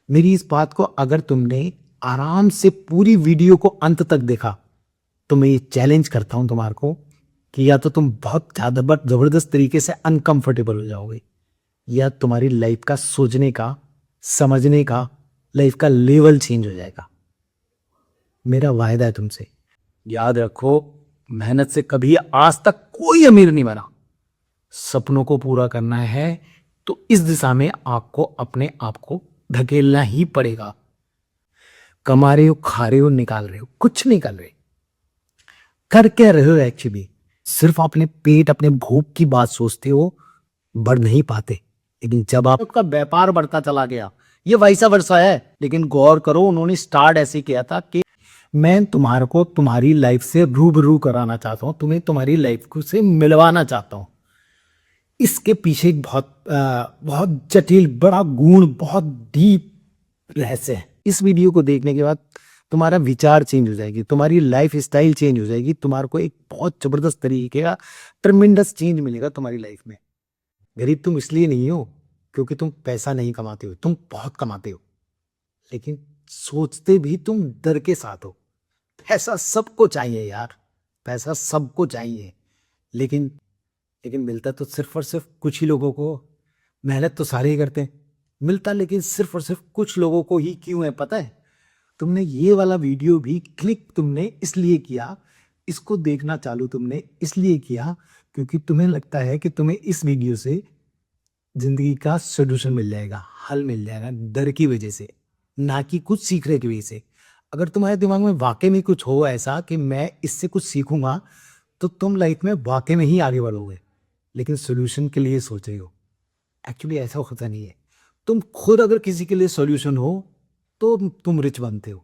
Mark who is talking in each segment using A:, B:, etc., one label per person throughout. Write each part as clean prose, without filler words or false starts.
A: मेरी इस बात को अगर तुमने आराम से पूरी वीडियो को अंत तक देखा तो मैं ये चैलेंज करता हूं तुम्हारे को कि या तो तुम बहुत ज्यादा बट जबरदस्त तरीके से अनकंफर्टेबल हो जाओगे, या तुम्हारी लाइफ का सोचने का, समझने का, लाइफ का लेवल चेंज हो जाएगा। मेरा वायदा है तुमसे। याद रखो, मेहनत से कभी आज तक कोई अमीर नहीं बना। सपनों को पूरा करना है तो इस दिशा में आपको अपने आप को धकेलना ही पड़ेगा। कमा रहे हो, खा रहे हो, निकाल रहे हो, कुछ नहीं कर रहे, कर क्या रहे हो एक्चुअली? सिर्फ अपने पेट, अपने भूख की बात सोचते हो, बढ़ नहीं पाते। लेकिन जब आपका व्यापार बढ़ता चला गया, ये वैसा वर्षा है। लेकिन गौर करो, उन्होंने स्टार्ट ऐसे किया था कि मैं तुम्हारे को तुम्हारी लाइफ से रूबरू कराना चाहता हूं, तुम्हें तुम्हारी लाइफ को से मिलवाना चाहता हूं। इसके पीछे एक बहुत जटिल, बड़ा गूढ़, बहुत डीप रहस्य है। इस वीडियो को देखने के बाद तुम्हारा विचार चेंज हो जाएगी, तुम्हारी लाइफ स्टाइल चेंज हो जाएगी, तुम्हारे को एक बहुत जबरदस्त तरीके का ट्रमेंडस चेंज मिलेगा तुम्हारी लाइफ में। गरीब तुम इसलिए नहीं हो क्योंकि तुम पैसा नहीं कमाते हो, तुम बहुत कमाते हो, लेकिन सोचते भी तुम डर के साथ हो। पैसा सबको चाहिए यार, पैसा सबको चाहिए, लेकिन लेकिन मिलता तो सिर्फ और सिर्फ कुछ ही लोगों को। मेहनत तो सारे ही करते हैं, मिलता लेकिन सिर्फ और सिर्फ कुछ लोगों को ही क्यों है पता है? तुमने ये वाला वीडियो भी क्लिक तुमने इसलिए किया, इसको देखना चालू तुमने इसलिए किया क्योंकि तुम्हें लगता है कि तुम्हें इस वीडियो से जिंदगी का सोल्यूशन मिल जाएगा, हल मिल जाएगा, डर की वजह से, ना कि कुछ सीखने की वजह से। अगर तुम्हारे दिमाग में वाकई में कुछ हो ऐसा कि मैं इससे कुछ सीखूंगा, तो तुम लाइफ में वाकई में ही आगे बढ़ोगे, लेकिन सोल्यूशन के लिए सोच रहे हो। एक्चुअली ऐसा होता नहीं है। तुम खुद अगर किसी के लिए सॉल्यूशन हो तो तुम रिच बनते हो,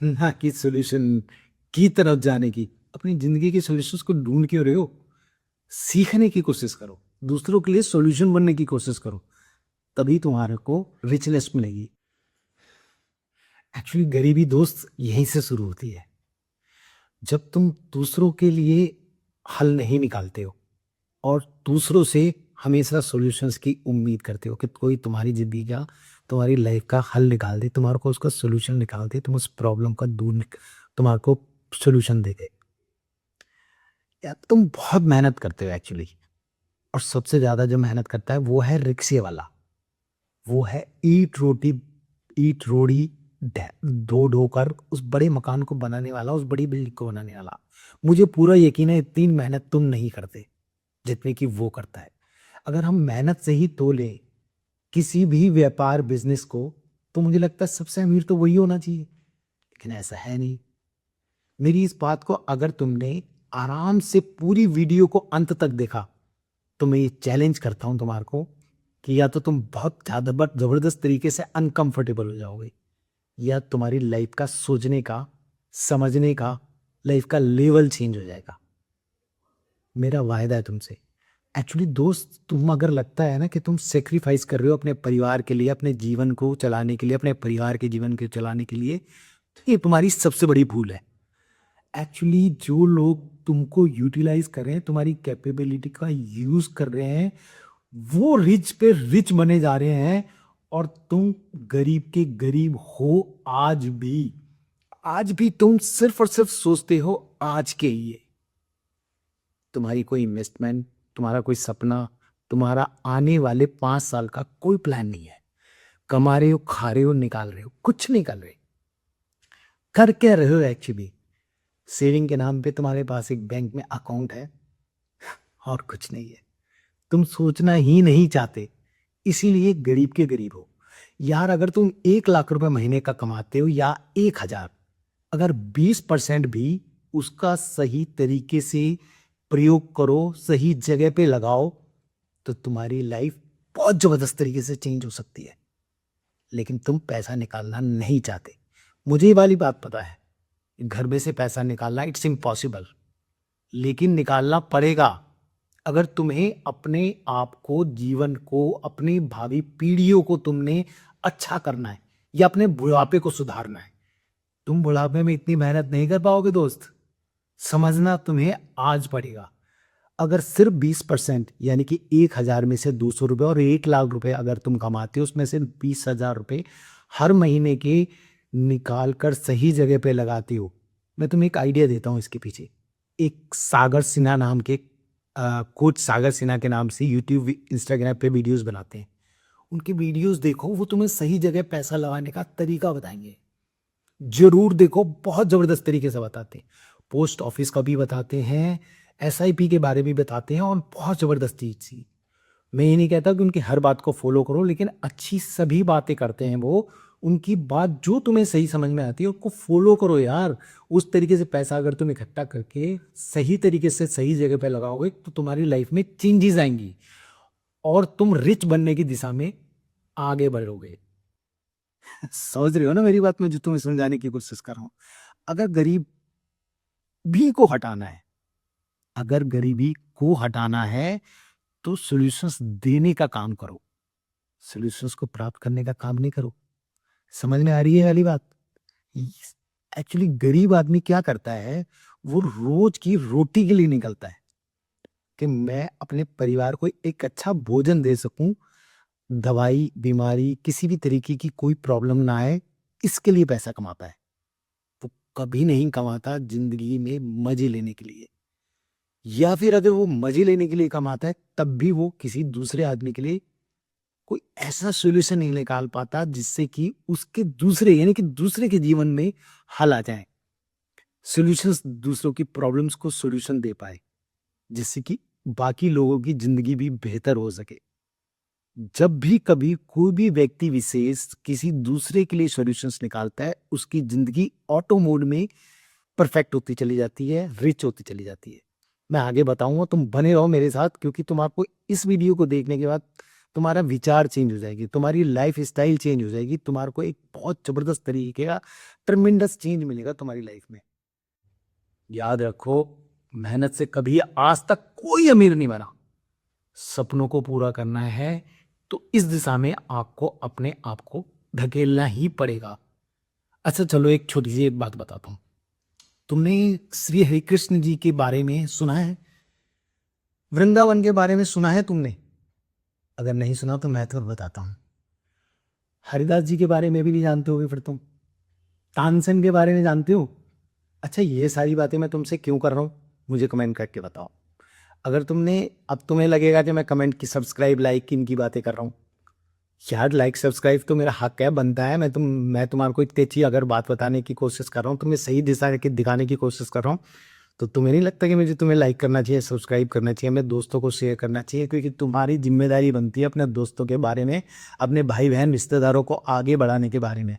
A: ना कि सॉल्यूशन की तरफ जाने की। अपनी जिंदगी के सॉल्यूशंस को ढूंढ क्यों रहे हो? सीखने की कोशिश करो, दूसरों के लिए सॉल्यूशन बनने की कोशिश करो, तभी तुम्हारे को रिचनेस मिलेगी। एक्चुअली गरीबी दोस्त यहीं से शुरू होती है, जब तुम दूसरों के लिए हल नहीं निकालते हो और दूसरों से हमेशा सॉल्यूशंस की उम्मीद करते हो कि कोई तुम्हारी ज़िंदगी का, तुम्हारी लाइफ का हल निकाल दे, तुम्हारे को उसका सॉल्यूशन निकाल दे, तुम उस प्रॉब्लम का तुम्हारे को सॉल्यूशन दे दे। यार तुम बहुत मेहनत करते हो एक्चुअली, और सबसे ज़्यादा जो मेहनत करता है वो है रिक्शे वाला। वो है ईट रोड़ी ढो ढोकर उस बड़े मकान को बनाने वाला, उस बड़ी बिल्डिंग को बनाने वाला। मुझे पूरा यकीन है इतनी मेहनत तुम नहीं करते जितने की वो करता है। अगर हम मेहनत से ही तोले किसी भी व्यापार बिजनेस को, तो मुझे लगता है सबसे अमीर तो वही होना चाहिए, लेकिन ऐसा है नहीं। मेरी इस बात को अगर तुमने आराम से पूरी वीडियो को अंत तक देखा तो मैं ये चैलेंज करता हूं तुम्हारे को कि या तो तुम बहुत ज्यादा बट जबरदस्त तरीके से अनकंफर्टेबल हो जाओगे, या तुम्हारी लाइफ का सोचने का, समझने का, लाइफ का लेवल चेंज हो जाएगा। मेरा वायदा है तुमसे। एक्चुअली दोस्त, तुम अगर लगता है ना कि तुम सेक्रीफाइस कर रहे हो अपने परिवार के लिए, अपने जीवन को चलाने के लिए, अपने परिवार के जीवन को चलाने के लिए, तो ये तुम्हारी सबसे बड़ी भूल है। एक्चुअली जो लोग तुमको यूटिलाइज कर रहे हैं, तुम्हारी कैपेबिलिटी का यूज कर रहे हैं, वो रिच पे रिच बने जा रहे हैं, और तुम गरीब के गरीब हो आज भी। आज भी तुम सिर्फ और सिर्फ सोचते हो आज के लिए। तुम्हारी कोई इन्वेस्टमेंट, तुम्हारा कोई सपना, तुम्हारा आने वाले 5 साल का कोई प्लान नहीं है। कमा रहे हो, खा रहे हो, निकाल रहे हो, कुछ नहीं कर रहे, कर क्या रहे हो एक्चुअली? सेविंग के नाम पे तुम्हारे पास एक बैंक में अकाउंट है और कुछ नहीं है। तुम सोचना ही नहीं चाहते, इसीलिए गरीब के गरीब हो। यार अगर तुम 1 लाख रुपए महीने का कमाते हो या 1,000, अगर 20% भी उसका सही तरीके से प्रयोग करो, सही जगह पे लगाओ, तो तुम्हारी लाइफ बहुत जबरदस्त तरीके से चेंज हो सकती है। लेकिन तुम पैसा निकालना नहीं चाहते। मुझे ये वाली बात पता है, घर में से पैसा निकालना इट्स इम्पॉसिबल, लेकिन निकालना पड़ेगा अगर तुम्हें अपने आप को, जीवन को, अपनी भावी पीढ़ियों को तुमने अच्छा करना है या अपने बुढ़ापे को सुधारना है। तुम बुढ़ापे में इतनी मेहनत नहीं कर पाओगे दोस्त, समझना तुम्हें आज पड़ेगा। अगर सिर्फ 20%, यानी कि 1,000 में से 200 रुपए और 1 लाख रुपए अगर तुम कमाते हो, उसमें से 20,000 रुपए हर महीने के निकाल कर सही जगह पे लगाते हो। मैं तुम्हें एक आइडिया देता हूँ इसके पीछे। एक सागर सिन्हा नाम के कोच सागर सिन्हा के नाम से यूट्यूब, इंस्टाग्राम पे वीडियोस बनाते हैं। उनकी वीडियोस देखो, वो तुम्हें सही जगह पैसा लगाने का तरीका बताएंगे। जरूर देखो, बहुत जबरदस्त तरीके से बताते हैं। पोस्ट ऑफिस का भी बताते हैं, एसआईपी के बारे में बताते हैं, और बहुत जबरदस्त चीज। मैं ये नहीं कहता कि उनकी हर बात को फॉलो करो, लेकिन अच्छी सभी बातें करते हैं वो। उनकी बात जो तुम्हें सही समझ में आती है उसको फॉलो करो यार। उस तरीके से पैसा अगर तुम इकट्ठा करके सही तरीके से सही जगह पे लगाओगे तो तुम्हारी लाइफ में चेंजेस आएंगी और तुम रिच बनने की दिशा में आगे बढ़ोगे। समझ रहे हो ना मेरी बात में, जो तुम्हें समझाने की कोशिश कर रहा हूं। अगर गरीबी को हटाना है, अगर गरीबी को हटाना है तो सॉल्यूशंस देने का काम करो, सॉल्यूशंस को प्राप्त करने का काम नहीं करो। समझ में आ रही है वाली बात? एक्चुअली गरीब आदमी क्या करता है, वो रोज की रोटी के लिए निकलता है कि मैं अपने परिवार को एक अच्छा भोजन दे सकूं, दवाई बीमारी किसी भी तरीके की कोई प्रॉब्लम ना आए, इसके लिए पैसा कमाता है। वो कभी नहीं कमाता जिंदगी में मजे लेने के लिए, या फिर अगर वो मजे लेने के लिए कमाता है तब भी वो किसी दूसरे आदमी के लिए कोई ऐसा सॉल्यूशन नहीं निकाल पाता जिससे कि उसके दूसरे यानी कि दूसरे के जीवन में हल आ जाए, सॉल्यूशंस, दूसरों की प्रॉब्लम्स को सॉल्यूशन दे पाए, जिससे कि बाकी लोगों की जिंदगी भी बेहतर हो सके। जब भी कभी कोई भी व्यक्ति विशेष किसी दूसरे के लिए सॉल्यूशंस निकालता है, उसकी जिंदगी ऑटो मोड में परफेक्ट होती चली जाती है, रिच होती चली जाती है। मैं आगे बताऊंगा, तुम बने रहो मेरे साथ, क्योंकि तुम आपको इस वीडियो को देखने के बाद तुम्हारा विचार चेंज हो जाएगी, तुम्हारी लाइफ स्टाइल चेंज हो जाएगी, तुम्हारे को एक बहुत जबरदस्त तरीके का ट्रमेंडस चेंज मिलेगा तुम्हारी लाइफ में। याद रखो, मेहनत से कभी आज तक कोई अमीर नहीं बना। सपनों को पूरा करना है तो इस दिशा में आपको अपने आप को ढकेलना ही पड़ेगा। अच्छा चलो, एक छोटी सी एक बात बताता हूँ। तुमने श्री हरिकृष्ण जी के बारे में सुना है? वृंदावन के बारे में सुना है तुमने? अगर नहीं सुना तो मैं तो बताता हूँ। हरिदास जी के बारे में भी नहीं जानते होगे फिर तुम? तानसेन के बारे में जानते हो? अच्छा, ये सारी बातें मैं तुमसे क्यों कर रहा हूँ, मुझे कमेंट करके बताओ। अगर अब तुम्हें लगेगा कि मैं कमेंट की, सब्सक्राइब, लाइक इनकी बातें कर रहा हूँ, यार लाइक सब्सक्राइब तो मेरा हक है, बनता है। मैं तुम्हारे को इतनी अच्छी अगर बात बताने की कोशिश कर रहा हूँ, तुम्हें सही दिशा के दिखाने की कोशिश कर रहा हूँ, तो तुम्हें नहीं लगता कि मुझे तुम्हें लाइक करना चाहिए, सब्सक्राइब करना चाहिए, मेरे दोस्तों को शेयर करना चाहिए? क्योंकि तुम्हारी जिम्मेदारी बनती है अपने दोस्तों के बारे में, अपने भाई बहन रिश्तेदारों को आगे बढ़ाने के बारे में,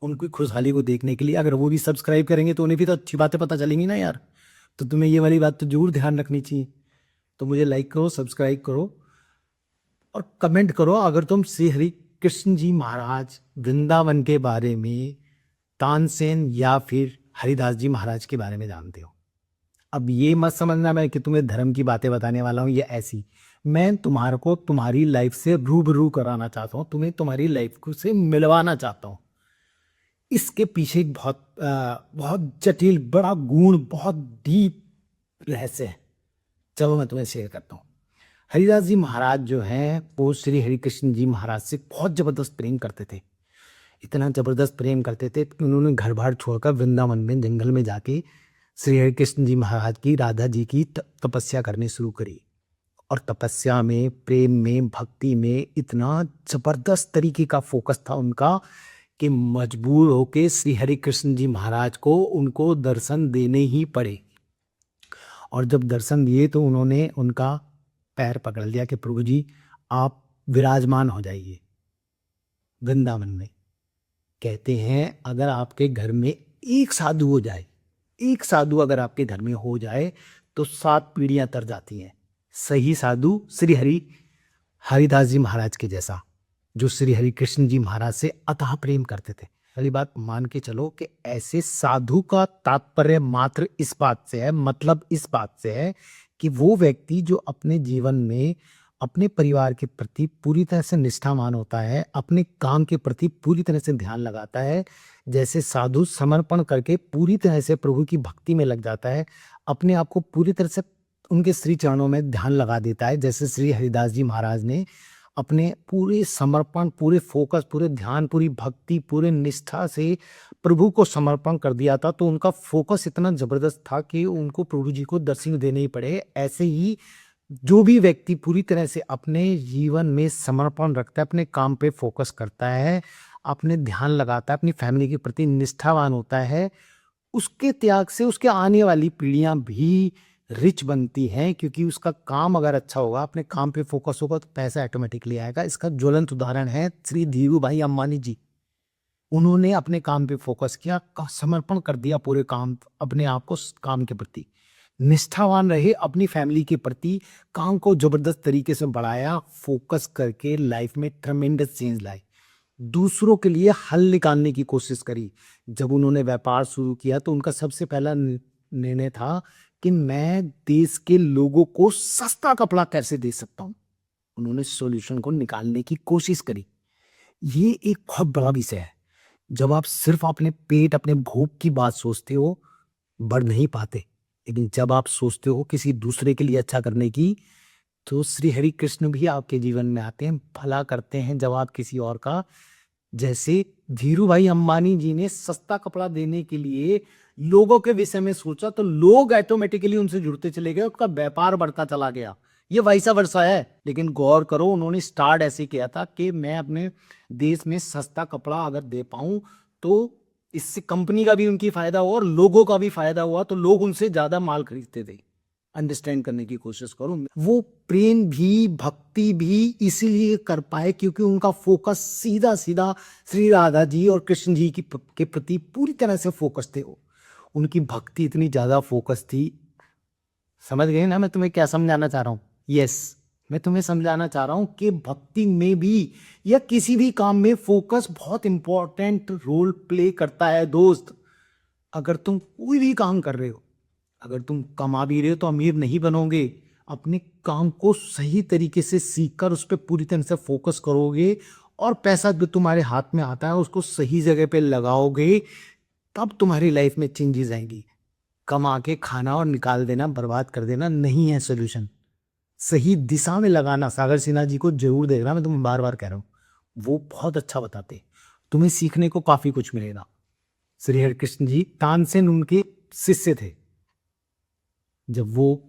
A: उनकी खुशहाली को देखने के लिए। अगर वो भी सब्सक्राइब करेंगे तो उन्हें भी तो अच्छी बातें पता चलेंगी ना यार। तो तुम्हें ये वाली बात तो जरूर ध्यान रखनी चाहिए। तो मुझे लाइक करो, सब्सक्राइब करो और कमेंट करो अगर तुम श्री हरि कृष्ण जी महाराज, वृंदावन के बारे में, तानसेन या फिर हरिदास जी महाराज के बारे में जानते हो। अब ये मत समझना मैं कि तुम्हें धर्म की बातें बताने वाला हूँ या ऐसी। मैं तुम्हारे को तुम्हारी लाइफ से रूबरू कराना चाहता हूँ, तुम्हें तुम्हारी लाइफ को से मिलवाना चाहता हूँ। इसके पीछे एक बहुत जटिल, बड़ा गूढ़, बहुत डीप रहस्य है। चलो मैं तुम्हें शेयर करता हूँ। हरिदास जी महाराज जो हैं वो श्री हरिकृष्ण जी महाराज से बहुत जबरदस्त प्रेम करते थे। इतना जबरदस्त प्रेम करते थे कि उन्होंने घर बार छोड़कर वृंदावन में जंगल में जाके श्री हरिकृष्ण जी महाराज की, राधा जी की तपस्या करनी शुरू करी। और तपस्या में, प्रेम में, भक्ति में इतना जबरदस्त तरीके का फोकस था उनका कि मजबूर होके श्री हरिकृष्ण जी महाराज को उनको दर्शन देने ही पड़े। और जब दर्शन दिए तो उन्होंने उनका पैर पकड़ लिया कि प्रभु जी आप विराजमान हो जाइए वृंदावन में। कहते हैं अगर आपके घर में एक साधु हो जाए, एक साधु अगर आपके घर में हो जाए तो 7 पीढ़ियां तर जाती हैं। सही साधु श्री हरिदास जी महाराज के जैसा, जो श्री हरि कृष्ण जी महाराज से अतः प्रेम करते थे। पहली बात मान के चलो कि ऐसे साधु का तात्पर्य मात्र इस बात से है, मतलब इस बात से है कि वो व्यक्ति जो अपने जीवन में अपने परिवार के प्रति पूरी तरह से निष्ठावान होता है, अपने काम के प्रति पूरी तरह से ध्यान लगाता है, जैसे साधु समर्पण करके पूरी तरह से प्रभु की भक्ति में लग जाता है, अपने आप को पूरी तरह से उनके श्री चरणों में ध्यान लगा देता है, जैसे श्री हरिदास जी महाराज ने अपने पूरे समर्पण, पूरे फोकस, पूरे ध्यान, पूरी भक्ति, पूरे निष्ठा से प्रभु को समर्पण कर दिया था, तो उनका फोकस इतना जबरदस्त था कि उनको प्रभु जी को दर्शन देने ही पड़े। ऐसे ही जो भी व्यक्ति पूरी तरह से अपने जीवन में समर्पण रखता है, अपने काम पे फोकस करता है, अपने ध्यान लगाता है, अपनी फैमिली के प्रति निष्ठावान होता है, उसके त्याग से उसके आने वाली पीढ़ियां भी रिच बनती हैं, क्योंकि उसका काम अगर अच्छा होगा, अपने काम पे फोकस होगा, तो पैसा ऑटोमेटिकली आएगा। इसका ज्वलंत उदाहरण है श्री धीरू भाई अंबानी जी। उन्होंने अपने काम पे फोकस किया, समर्पण कर दिया पूरे काम, अपने आप को काम के प्रति निष्ठावान रहे, अपनी फैमिली के प्रति काम को जबरदस्त तरीके से बढ़ाया, फोकस करके लाइफ में ट्रमेंडस चेंज लाई, दूसरों के लिए हल निकालने की कोशिश करी। जब उन्होंने व्यापार शुरू किया तो उनका सबसे पहला निर्णय था कि मैं देश के लोगों को सस्ता कपड़ा कैसे दे सकता हूं। उन्होंने सॉल्यूशन को निकालने की कोशिश करी। ये एक बहुत बड़ा विषय है। जब आप सिर्फ अपने पेट, अपने भूख की बात सोचते हो, बढ़ नहीं पाते, लेकिन जब आप सोचते हो किसी दूसरे के लिए अच्छा करने की, तो श्री हरि कृष्ण भी आपके जीवन में आते हैं, भला करते हैं जब आप किसी और का। जैसे धीरू भाई अंबानी जी ने सस्ता कपड़ा देने के लिए लोगों के विषय में सोचा, तो लोग ऑटोमेटिकली उनसे जुड़ते चले गए, उसका व्यापार बढ़ता चला गया। ये वैसा वर्षा है। लेकिन गौर करो, उन्होंने स्टार्ट ऐसे किया था कि मैं अपने देश में सस्ता कपड़ा अगर दे पाऊं तो इससे कंपनी का भी उनकी फायदा हुआ और लोगों का भी फायदा हुआ, तो लोग उनसे ज्यादा माल खरीदते थे। अंडरस्टैंड करने की कोशिश करो। वो प्रेम भी, भक्ति भी इसीलिए कर पाए क्योंकि उनका फोकस सीधा सीधा श्री राधा जी और कृष्ण जी के प्रति पूरी तरह से फोकस थे। वो उनकी भक्ति इतनी ज्यादा फोकस थी। समझ गए ना मैं तुम्हें क्या समझाना चाह रहा हूं? यस, मैं तुम्हें समझाना चाह रहा हूं कि भक्ति में भी या किसी भी काम में फोकस बहुत इंपॉर्टेंट रोल प्ले करता है दोस्त। अगर तुम कोई भी काम कर रहे हो, अगर तुम कमा भी रहे हो तो अमीर नहीं बनोगे। अपने काम को सही तरीके से सीखकर उस पर पूरी तरह से फोकस करोगे और पैसा जो तुम्हारे हाथ में आता है उसको सही जगह पे लगाओगे, तब तुम्हारी लाइफ में चेंजेस आएंगी। कमा के खाना और निकाल देना, बर्बाद कर देना नहीं है सोल्यूशन। सही दिशा में लगाना। सागर सिन्हा जी को जरूर देखना, मैं तुम्हें बार बार कह रहा हूँ, वो बहुत अच्छा बताते, तुम्हें सीखने को काफी कुछ मिलेगा। श्री हरिकृष्ण जी तानसेन उनके शिष्य थे। जब वो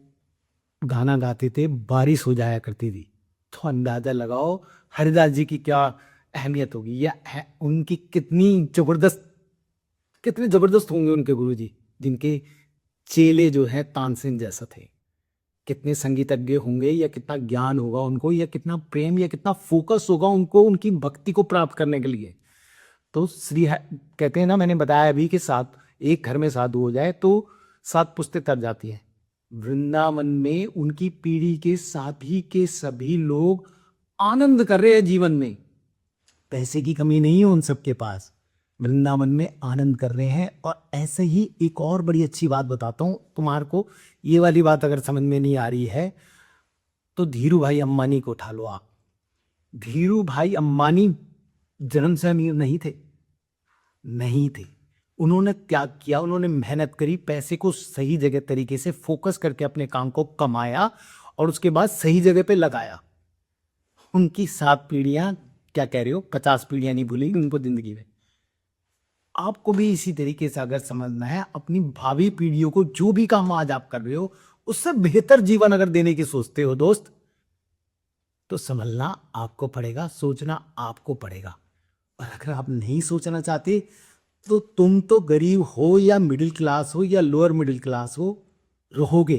A: गाना गाते थे, बारिश हो जाया करती थी, तो अंदाजा लगाओ हरिदास जी की क्या अहमियत होगी, या उनकी कितने जबरदस्त होंगे उनके गुरु जी, जिनके चेले जो है तानसेन जैसा थे। कितने संगीतज्ञ होंगे, या कितना ज्ञान होगा उनको, या कितना प्रेम, या कितना फोकस होगा उनको उनकी भक्ति को प्राप्त करने के लिए। तो कहते हैं ना, मैंने बताया अभी कि एक घर में साधु हो जाए तो 7 पुश्तें तर जाती है। वृंदावन में उनकी पीढ़ी के सभी के सभी लोग आनंद कर रहे हैं जीवन में। पैसे की कमी नहीं है उन सबके पास, वृंदावन में आनंद कर रहे हैं। और ऐसे ही एक और बड़ी अच्छी बात बताता हूं तुम्हारे को, ये वाली बात अगर समझ में नहीं आ रही है तो धीरू भाई अंबानी को उठा लो आप। धीरू भाई अंबानी जन्म से अमीर नहीं थे। उन्होंने त्याग किया, उन्होंने मेहनत करी, पैसे को सही जगह तरीके से फोकस करके अपने काम को कमाया और उसके बाद सही जगह पे लगाया। उनकी 7 पीढ़ियां, क्या कह रहे हो, 50 पीढ़ियां नहीं भूलेगी उनको जिंदगी में। आपको भी इसी तरीके से अगर समझना है, अपनी भावी पीढ़ियों को जो भी काम आज आप कर रहे हो उससे बेहतर जीवन अगर देने की सोचते हो दोस्त, तो समझना आपको पड़ेगा, सोचना आपको पड़ेगा। और अगर आप नहीं सोचना चाहते तो तुम तो गरीब हो या मिडिल क्लास हो या लोअर मिडिल क्लास हो, रहोगे।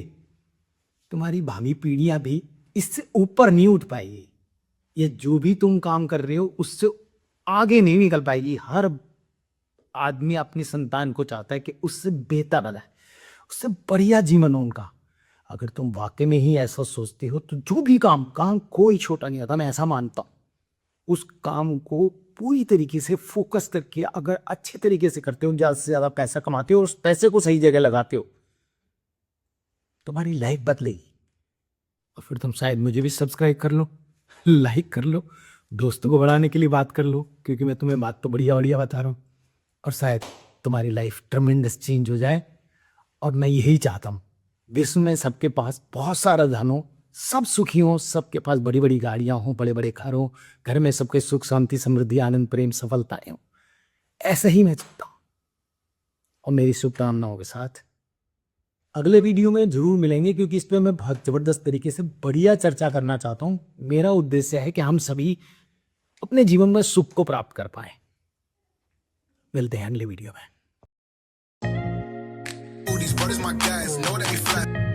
A: तुम्हारी भावी पीढ़ियां भी इससे ऊपर नहीं उठ पाएगी। ये जो भी तुम काम कर रहे हो उससे आगे नहीं निकल पाएगी। हर आदमी अपनी संतान को चाहता है कि उससे बेहतर बनाए, उससे बढ़िया जीवन हो उनका। अगर तुम वाकई में ही ऐसा सोचते हो तो जो भी काम कोई छोटा नहीं होता, मैं ऐसा मानता हूं। उस काम को पूरी तरीके से फोकस करके अगर अच्छे तरीके से करते हो, ज्यादा से ज्यादा पैसा कमाते हो और उस पैसे को सही जगह लगाते हो, तुम्हारी लाइफ बदलेगी। और फिर तुम शायद मुझे भी सब्सक्राइब कर लो, लाइक कर लो, दोस्तों को बढ़ाने के लिए बात कर लो, क्योंकि मैं तुम्हें बात तो बढ़िया बढ़िया बता रहा हूँ। और शायद तुम्हारी लाइफ ट्रेमेंडस चेंज हो जाए। और मैं यही चाहता हूँ, विश्व में सबके पास बहुत सारा धन हो, सब सुखी हों, सबके पास बड़ी बड़ी गाड़ियां हों, बड़े बड़े घर हों, घर में सबके सुख शांति समृद्धि आनंद प्रेम सफलताएं हों। ऐसे ही मैं चाहता हूं। और मेरी शुभकामनाओं के साथ अगले वीडियो में जरूर मिलेंगे, क्योंकि इस पे मैं बहुत जबरदस्त तरीके से बढ़िया चर्चा करना चाहता हूं। मेरा उद्देश्य है कि हम सभी अपने जीवन में सुख को प्राप्त कर पाए। मिलते हैं अगले वीडियो में।
B: These brothers my guys, know that we fly.